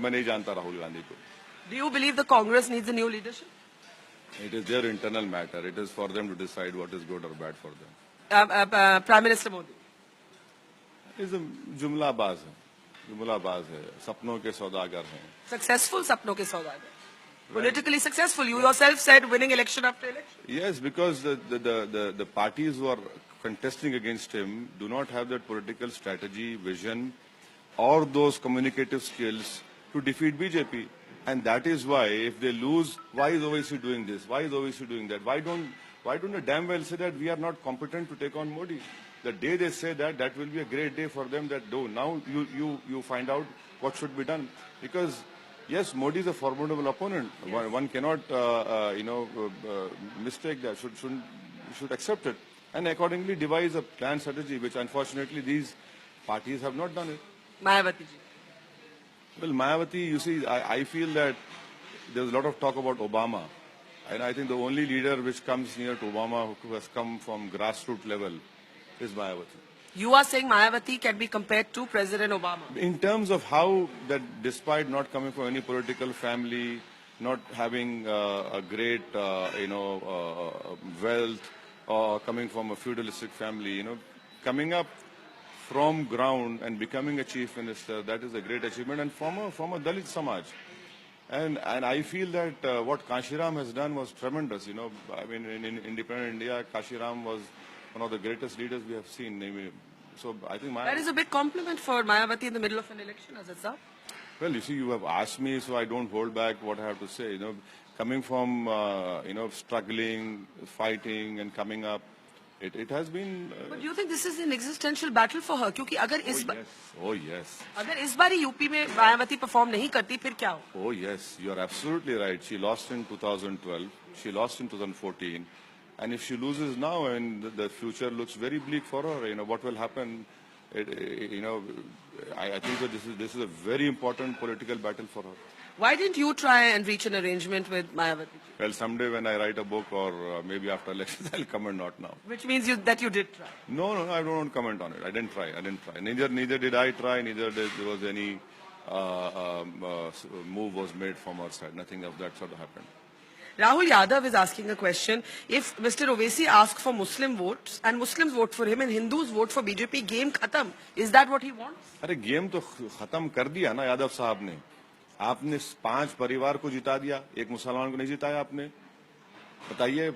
मैं नहीं जानता राहुल गांधी को. Do you believe the Congress needs a new leadership? It is their internal matter. It is for them to decide what is good or bad for them. Prime Minister Modi. It is a जुमलाबाज है, सपनों के सौदागर हैं. Successful sapno ke saudagar. Politically successful. You yourself said winning election after election. Yes, because the parties who are contesting against him do not have that political strategy, vision, or those communicative skills to defeat BJP. And that is why, if they lose, why is Owaisi doing this? Why is Owaisi doing that? Why don't they damn well say that we are not competent to take on Modi? The day they say that, that will be a great day for them. That now you find out what should be done. Because yes, Modi is a formidable opponent. Yes. One cannot mistake that. Should accept it and accordingly devise a planned strategy, which unfortunately these parties have not done it. Mayawati ji. Well, Mayawati, you see, I feel that there's a lot of talk about Obama. And I think the only leader which comes near to Obama who has come from grassroots level is Mayawati. You are saying Mayawati can be compared to President Obama? In terms of how that, despite not coming from any political family, not having a great, wealth, or coming from a feudalistic family, coming up from ground and becoming a chief minister, that is a great achievement, and from a Dalit Samaj. And I feel that what Kashiram has done was tremendous. I mean, in independent India, Kashiram was one of the greatest leaders we have seen. So I think that is a big compliment for Mayawati in the middle of an election, as it's up. Well, you see, you have asked me, so I don't hold back what I have to say. Coming from struggling, fighting, and coming up, it has been. But do you think this is an existential battle for her? क्योंकि अगर इस oh yes. अगर इस बारी UP में Mayawati perform नहीं करती फिर क्या हो? Oh yes, you are absolutely right. She lost in 2012. She lost in 2014. And if she loses now, and the future looks very bleak for her, what will happen? I think that this is a very important political battle for her. Why didn't you try and reach an arrangement with Mayawati? Well, someday when I write a book, or maybe after elections, I'll comment, not now. Which means that you did try. No, I don't want to comment on it. I didn't try. Neither did I try. Neither there was any move was made from our side. Nothing of that sort of happened. Rahul Yadav is asking a question. If Mr. Owaisi asks for Muslim votes and Muslims vote for him and Hindus vote for BJP, game khatam. Is that what he wants? अरे game तो खत्म कर दिया ना यादव साहब ने. आपने 5 परिवार को जिता दिया, एक मुसलमान को नहीं जिताया आपने. बताइए